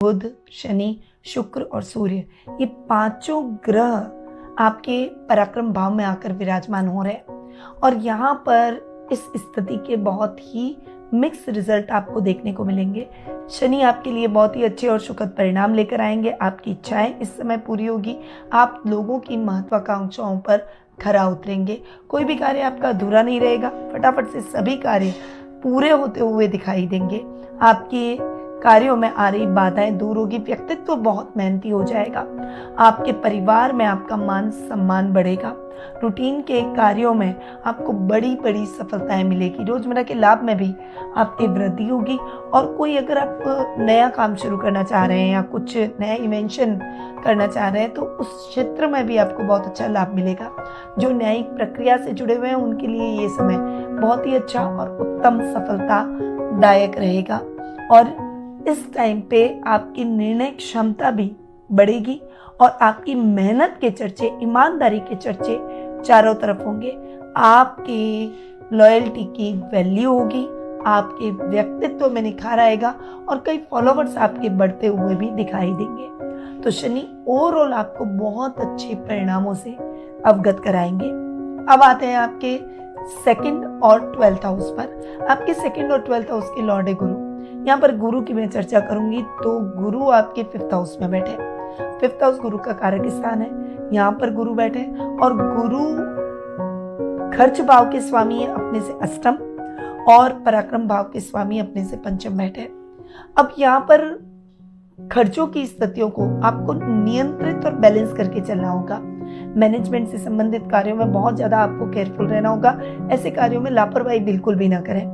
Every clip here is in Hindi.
बुध, शनि, शुक्र और सूर्य, ये पांचों ग्रह आपके पराक्रम भाव में आकर विराजमान हो रहे हैं और यहाँ पर इस स्थिति के बहुत ही मिक्स रिजल्ट आपको देखने को मिलेंगे। शनि आपके लिए बहुत ही अच्छे और सुखद परिणाम लेकर आएंगे। आपकी इच्छाएं इस समय पूरी होगी। आप लोगों की महत्वाकांक्षाओं पर खरा उतरेंगे। कोई भी कार्य आपका अधूरा नहीं रहेगा। फटाफट से सभी कार्य पूरे होते हुए दिखाई देंगे। आपके कार्यों में आ रही बाधाएं दूर होगी। व्यक्तित्व बहुत मेहनती हो जाएगा। आपके परिवार में आपका मान सम्मान बढ़ेगा। रूटीन के कार्यों में आपको बड़ी बड़ी सफलताएं मिलेगी। रोजमर्रा के लाभ में भी आपकी वृद्धि होगी। और कोई अगर आप नया काम शुरू करना चाह रहे हैं या कुछ नया इन्वेंशन करना चाह रहे हैं तो उस क्षेत्र में भी आपको बहुत अच्छा लाभ मिलेगा। जो न्यायिक प्रक्रिया से जुड़े हुए हैं उनके लिए ये समय बहुत ही अच्छा और उत्तम सफलतादायक रहेगा। और इस टाइम पे आपकी निर्णय क्षमता भी बढ़ेगी और आपकी मेहनत के चर्चे, ईमानदारी के चर्चे चारों तरफ होंगे। आपकी लॉयल्टी की वैल्यू होगी। आपके व्यक्तित्व में निखार आएगा और कई फॉलोवर्स आपके बढ़ते हुए भी दिखाई देंगे। तो शनि ओवरऑल आपको बहुत अच्छे परिणामों से अवगत कराएंगे। अब आते हैं आपके 2nd और 12th हाउस पर। आपके 2nd और 12th हाउस के लॉर्ड है गुरु। यहाँ पर गुरु की मैं चर्चा करूंगी तो गुरु आपके 5th हाउस में बैठे। 5th हाउस गुरु का कारक स्थान है। यहाँ पर गुरु बैठे और गुरु खर्च भाव के स्वामी है अपने से अष्टम और पराक्रम भाव के स्वामी अपने से पंचम बैठे। अब यहाँ पर खर्चों की स्थितियों को आपको नियंत्रित और बैलेंस करके चलना होगा। मैनेजमेंट से संबंधित कार्यों में बहुत ज्यादा आपको केयरफुल रहना होगा। ऐसे कार्यों में लापरवाही बिल्कुल भी ना करें।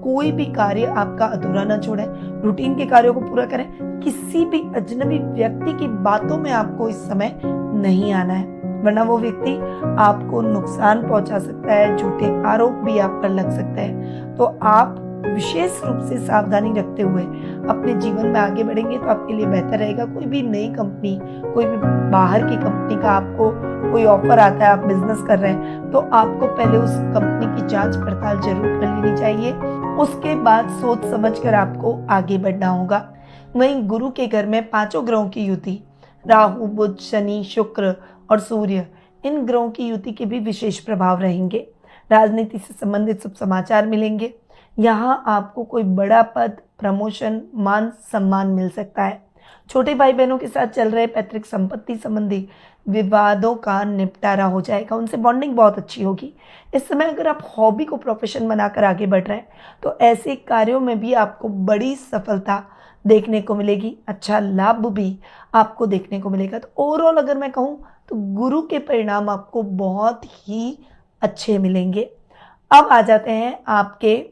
कोई भी कार्य आपका अधूरा ना छोड़ें। रूटीन के कार्यों को पूरा करें। किसी भी अजनबी व्यक्ति की बातों में आपको इस समय नहीं आना है, वरना वो व्यक्ति आपको नुकसान पहुंचा सकता है। झूठे आरोप भी आप पर लग सकते हैं। तो आप विशेष रूप से सावधानी रखते हुए अपने जीवन में आगे बढ़ेंगे तो आपके लिए बेहतर रहेगा। कोई भी नई कंपनी, कोई भी बाहर की कंपनी का आपको कोई ऑफर आता है, आप बिजनेस कर रहे हैं, तो आपको पहले उस कंपनी की जांच पड़ताल जरूर कर लेनी चाहिए। उसके बाद सोच समझकर आपको आगे बढ़ना होगा। वहीं गुरु के घर में 5 ग्रहों की युति, राहु, बुध, शनि, शुक्र और सूर्य, इन ग्रहों की युति के भी विशेष प्रभाव रहेंगे। राजनीति से संबंधित शुभ समाचार मिलेंगे। यहाँ आपको कोई बड़ा पद, प्रमोशन, मान सम्मान मिल सकता है। छोटे भाई बहनों के साथ चल रहे पैतृक संपत्ति संबंधी विवादों का निपटारा हो जाएगा। उनसे बॉन्डिंग बहुत अच्छी होगी। इस समय अगर आप हॉबी को प्रोफेशन बनाकर आगे बढ़ रहे हैं तो ऐसे कार्यों में भी आपको बड़ी सफलता देखने को मिलेगी। अच्छा लाभ भी आपको देखने को मिलेगा। तो ओवरऑल अगर मैं कहूँ तो गुरु के परिणाम आपको बहुत ही अच्छे मिलेंगे। अब आ जाते हैं आपके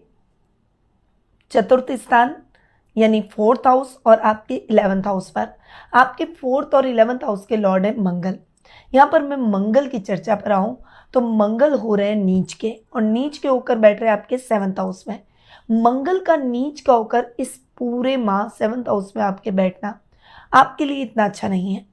4th स्थान यानी 4th हाउस और आपके 11th हाउस पर। आपके 4th और 11th हाउस के लॉर्ड है मंगल। यहाँ पर मैं मंगल की चर्चा पर आऊँ तो मंगल हो रहे हैं नीच के और नीच के होकर बैठ रहे हैं आपके 7th हाउस में। मंगल का नीच का होकर इस पूरे माह 7th हाउस में आपके बैठना आपके लिए इतना अच्छा नहीं है।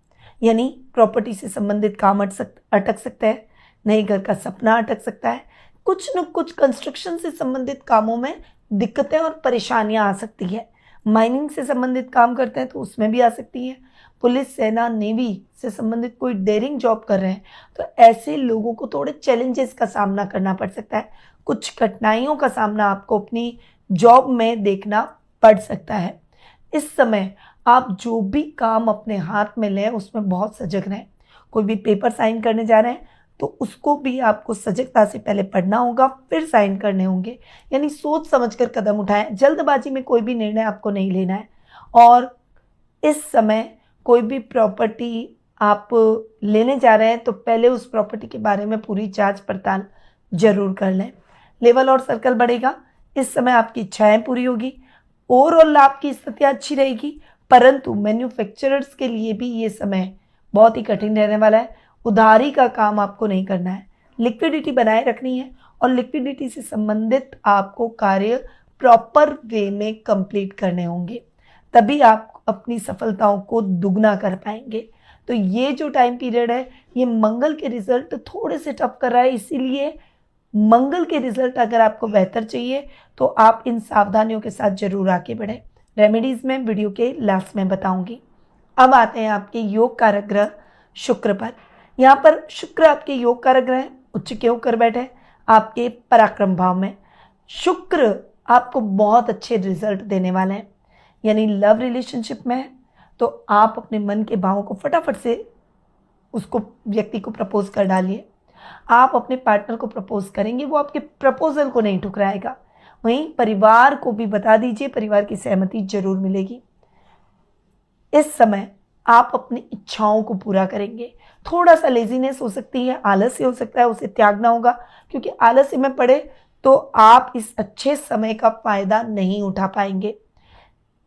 यानी प्रॉपर्टी से संबंधित काम अटक सकता है। नए घर का सपना अटक सकता है। कुछ न कुछ कंस्ट्रक्शन से संबंधित कामों में दिक्कतें और परेशानियां आ सकती है। माइनिंग से संबंधित काम करते हैं तो उसमें भी आ सकती है। पुलिस, सेना, नेवी से संबंधित कोई डेयरिंग जॉब कर रहे हैं तो ऐसे लोगों को थोड़े चैलेंजेस का सामना करना पड़ सकता है। कुछ कठिनाइयों का सामना आपको अपनी जॉब में देखना पड़ सकता है। इस समय आप जो भी काम अपने हाथ में लें उसमें बहुत सजग रहें। कोई भी पेपर साइन करने जा रहे हैं तो उसको भी आपको सजगता से पहले पढ़ना होगा, फिर साइन करने होंगे। यानी सोच समझकर कदम उठाएं। जल्दबाजी में कोई भी निर्णय आपको नहीं लेना है। और इस समय कोई भी प्रॉपर्टी आप लेने जा रहे हैं तो पहले उस प्रॉपर्टी के बारे में पूरी जांच पड़ताल जरूर कर लें। लेवल और सर्कल बढ़ेगा। इस समय आपकी इच्छाएं पूरी होगी। ओवरऑल लाभ की स्थितियां अच्छी रहेगी, परंतु मैन्युफैक्चरर्स के लिए भी ये समय बहुत ही कठिन रहने वाला है। उधारी का काम आपको नहीं करना है। लिक्विडिटी बनाए रखनी है और लिक्विडिटी से संबंधित आपको कार्य प्रॉपर वे में कंप्लीट करने होंगे, तभी आप अपनी सफलताओं को दुगना कर पाएंगे। तो ये जो टाइम पीरियड है ये मंगल के रिजल्ट थोड़े से टफ कर रहा है। इसीलिए मंगल के रिजल्ट अगर आपको बेहतर चाहिए तो आप इन सावधानियों के साथ जरूर आगे बढ़ें। रेमेडीज में वीडियो के लास्ट में बताऊंगी। अब आते हैं आपके योग कारक ग्रह शुक्र पर। यहाँ पर शुक्र आपके योग कारक ग्रह है, उच्च के होकर बैठे आपके पराक्रम भाव में। शुक्र आपको बहुत अच्छे रिजल्ट देने वाले हैं, यानी लव रिलेशनशिप में है तो आप अपने मन के भावों को फटाफट से उसको व्यक्ति को प्रपोज कर डालिए। आप अपने पार्टनर को प्रपोज करेंगे, वो आपके प्रपोजल को नहीं ठुकराएगा। वहीं परिवार को भी बता दीजिए, परिवार की सहमति जरूर मिलेगी। इस समय आप अपनी इच्छाओं को पूरा करेंगे। थोड़ा सा लेजीनेस हो सकती है, आलस्य हो सकता है, उसे त्यागना होगा, क्योंकि आलस्य में पड़े तो आप इस अच्छे समय का फायदा नहीं उठा पाएंगे।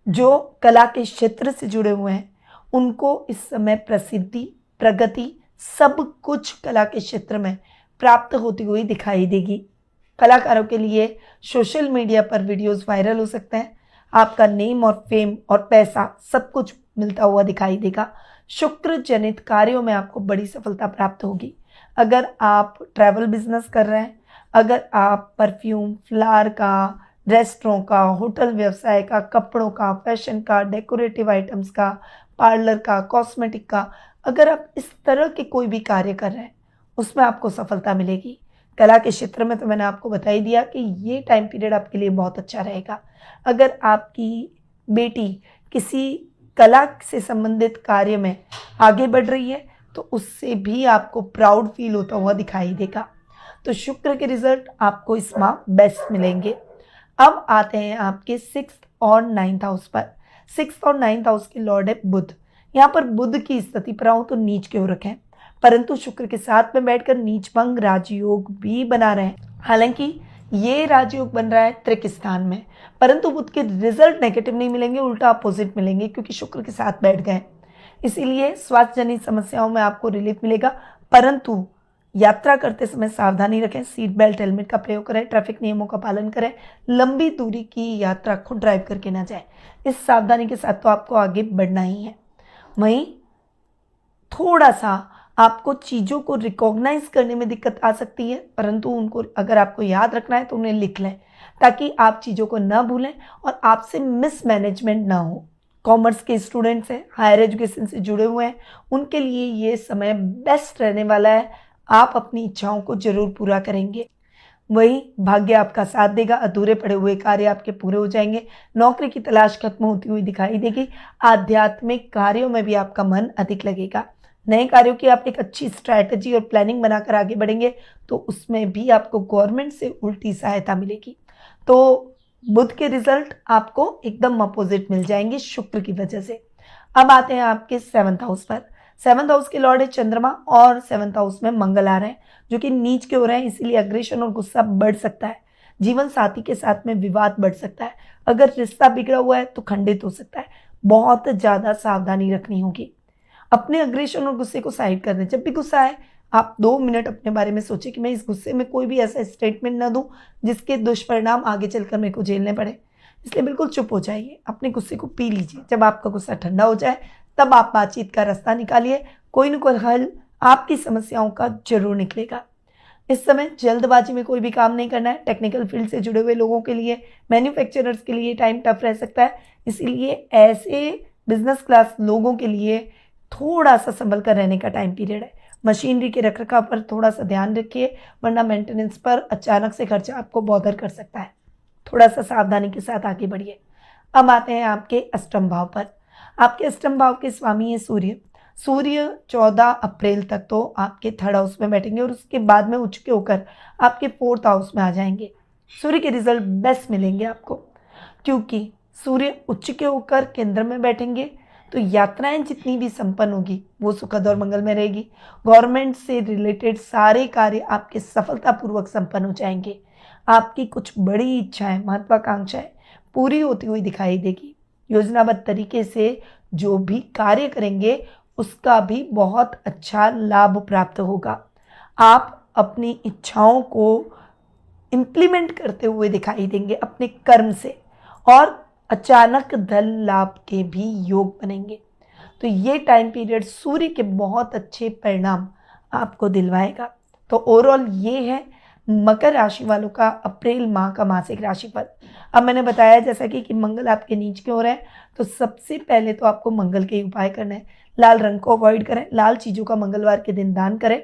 जो कला के क्षेत्र से जुड़े हुए हैं उनको इस समय प्रसिद्धि, प्रगति, सब कुछ कला के क्षेत्र में प्राप्त होती हुई दिखाई देगी। कलाकारों के लिए सोशल मीडिया पर वीडियोस वायरल हो सकते हैं। आपका नेम और फेम और पैसा सब कुछ मिलता हुआ दिखाई देगा। शुक्र जनित कार्यों में आपको बड़ी सफलता प्राप्त होगी। अगर आप ट्रैवल बिजनेस कर रहे हैं, अगर आप परफ्यूम, फ्लावर का, रेस्टोरेंट का, होटल व्यवसाय का, कपड़ों का, फैशन का, डेकोरेटिव आइटम्स का, पार्लर का, कॉस्मेटिक का, अगर आप इस तरह के कोई भी कार्य कर रहे हैं उसमें आपको सफलता मिलेगी। कला के क्षेत्र में तो मैंने आपको बता ही दिया कि ये टाइम पीरियड आपके लिए बहुत अच्छा रहेगा। अगर आपकी बेटी किसी कला से संबंधित कार्य में आगे बढ़ रही है तो उससे भी आपको प्राउड फील होता हुआ दिखाई देगा। तो शुक्र के रिजल्ट आपको इस माह बेस्ट मिलेंगे। अब आते हैं आपके 6th और 9th हाउस पर। 6th और 9th हाउस के लॉर्ड है बुध। यहाँ पर बुध की स्थिति पर आऊं तो नीच की ओर रखें, परंतु शुक्र के साथ में बैठकर नीचभंग राजयोग भी बना रहे हैं। हालांकि ये राजयोग बन रहा है त्रिक स्थान में, परंतु बुध के रिजल्ट नेगेटिव नहीं मिलेंगे, उल्टा अपोजिट मिलेंगे, क्योंकि शुक्र के साथ बैठ गए। इसीलिए स्वास्थ्य जनित समस्याओं में आपको रिलीफ मिलेगा, परंतु यात्रा करते समय सावधानी रखें। सीट बेल्ट, हेलमेट का प्रयोग करें, ट्रैफिक नियमों का पालन करें, लंबी दूरी की यात्रा खुद ड्राइव करके ना जाए। इस सावधानी के साथ तो आपको आगे बढ़ना ही है। वहीं थोड़ा सा आपको चीज़ों को रिकॉग्नाइज करने में दिक्कत आ सकती है, परंतु उनको अगर आपको याद रखना है तो उन्हें लिख लें, ताकि आप चीज़ों को ना भूलें और आपसे मिसमैनेजमेंट ना हो। कॉमर्स के स्टूडेंट्स हैं, हायर एजुकेशन से जुड़े हुए हैं, उनके लिए ये समय बेस्ट रहने वाला है। आप अपनी इच्छाओं को जरूर पूरा करेंगे। वही भाग्य आपका साथ देगा, अधूरे पड़े हुए कार्य आपके पूरे हो जाएंगे। नौकरी की तलाश खत्म होती हुई दिखाई देगी। आध्यात्मिक कार्यों में भी आपका मन अधिक लगेगा। नए कार्यों की आप एक अच्छी स्ट्रैटेजी और प्लानिंग बनाकर आगे बढ़ेंगे तो उसमें भी आपको गवर्नमेंट से उल्टी सहायता मिलेगी। तो बुध के रिजल्ट आपको एकदम अपोजिट मिल जाएंगे शुक्र की वजह से। अब आते हैं आपके 7th हाउस पर। 7th हाउस के लॉर्ड है चंद्रमा और 7th हाउस में मंगल आ रहे हैं, जो कि नीच के हो रहे हैं, इसीलिए अग्रेशन और गुस्सा बढ़ सकता है। जीवन साथी के साथ में विवाद बढ़ सकता है। अगर रिश्ता बिगड़ा हुआ है तो खंडित हो सकता है। बहुत ज्यादा सावधानी रखनी होगी। अपने अग्रेशन और गुस्से को साइड कर दें। जब भी गुस्सा आए आप 2 मिनट अपने बारे में सोचें कि मैं इस गुस्से में कोई भी ऐसा स्टेटमेंट ना दूं जिसके दुष्परिणाम आगे चलकर मेरे को झेलने पड़े। इसलिए बिल्कुल चुप हो जाइए, अपने गुस्से को पी लीजिए। जब आपका गुस्सा ठंडा हो जाए तब आप बातचीत का रास्ता निकालिए, कोई न कोई हल आपकी समस्याओं का जरूर निकलेगा। इस समय जल्दबाजी में कोई भी काम नहीं करना है। टेक्निकल फील्ड से जुड़े हुए लोगों के लिए, मैन्युफैक्चरर्स के लिए टाइम टफ रह सकता है, इसीलिए ऐसे बिजनेस क्लास लोगों के लिए थोड़ा सा संभल कर रहने का टाइम पीरियड है। मशीनरी के रखरखाव पर थोड़ा सा ध्यान रखिए, वरना मेंटेनेंस पर अचानक से खर्चा आपको बॉदर कर सकता है। थोड़ा सा सावधानी के साथ आगे बढ़िए। अब आते हैं आपके अष्टम भाव पर। आपके अष्टम भाव के स्वामी है सूर्य। सूर्य 14 अप्रैल तक तो आपके 3rd हाउस में बैठेंगे और उसके बाद में उच्च के होकर आपके 4th हाउस में आ जाएंगे। सूर्य के रिजल्ट बेस्ट मिलेंगे आपको, क्योंकि सूर्य उच्च के होकर केंद्र में बैठेंगे तो यात्राएं जितनी भी संपन्न होगी वो सुखद और मंगल में रहेगी। गवर्नमेंट से रिलेटेड सारे कार्य आपके सफलतापूर्वक संपन्न हो जाएंगे। आपकी कुछ बड़ी इच्छाएं, महत्वाकांक्षाएं पूरी होती हुई दिखाई देगी। योजनाबद्ध तरीके से जो भी कार्य करेंगे उसका भी बहुत अच्छा लाभ प्राप्त होगा। आप अपनी इच्छाओं को इम्प्लीमेंट करते हुए दिखाई देंगे अपने कर्म से, और अचानक धन लाभ के भी योग बनेंगे। तो ये टाइम पीरियड सूर्य के बहुत अच्छे परिणाम आपको दिलवाएगा। तो ओवरऑल ये है मकर राशि वालों का अप्रैल माह का मासिक राशिफल। अब मैंने बताया जैसा कि मंगल आपके नीच के हो रहे हैं, तो सबसे पहले तो आपको मंगल के उपाय करने हैं। लाल रंग को अवॉइड करें, लाल चीज़ों का मंगलवार के दिन दान करें।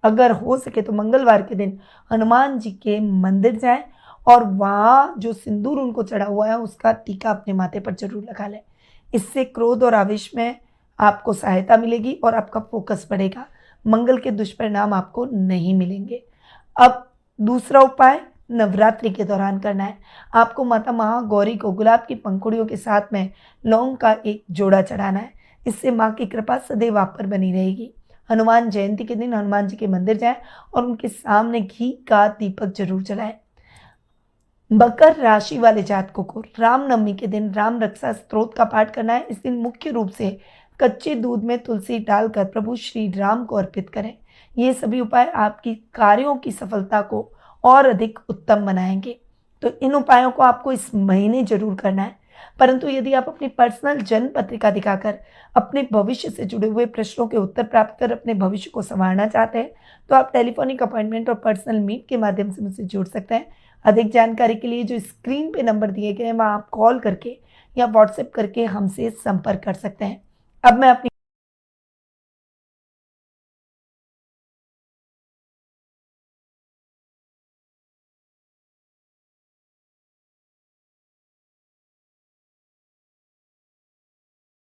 अगर हो सके तो मंगलवार के दिन हनुमान जी के मंदिर जाएं और वहाँ जो सिंदूर उनको चढ़ा हुआ है उसका टीका अपने माथे पर जरूर लगा लें। इससे क्रोध और आवेश में आपको सहायता मिलेगी और आपका फोकस बढ़ेगा। मंगल के दुष्परिणाम आपको नहीं मिलेंगे। अब दूसरा उपाय नवरात्रि के दौरान करना है। आपको माता महागौरी को गुलाब की पंखुड़ियों के साथ में लौंग का एक जोड़ा चढ़ाना है। इससे माँ की कृपा सदैव आप पर बनी रहेगी। हनुमान जयंती के दिन हनुमान जी के मंदिर जाएं और उनके सामने घी का दीपक जरूर जलाएं। मकर राशि वाले जातकों को रामनवमी के दिन राम रक्षा स्तोत्र का पाठ करना है। इस दिन मुख्य रूप से कच्चे दूध में तुलसी डालकर प्रभु श्री राम को अर्पित करें। ये सभी उपाय आपकी कार्यों की सफलता को और अधिक उत्तम बनाएंगे। तो इन उपायों को आपको इस महीने जरूर करना है। परंतु यदि आप अपनी पर्सनल जन्म पत्रिका दिखाकर अपने भविष्य से जुड़े हुए प्रश्नों के उत्तर प्राप्त कर अपने भविष्य को संवारना चाहते हैं तो आप टेलीफोनिक अपॉइंटमेंट और पर्सनल मीट के माध्यम से मुझसे जुड़ सकते हैं। अधिक जानकारी के लिए जो स्क्रीन पे नंबर दिए गए हैं वहाँ आप कॉल करके या व्हाट्सएप करके हमसे संपर्क कर सकते हैं। अब मैं अपनी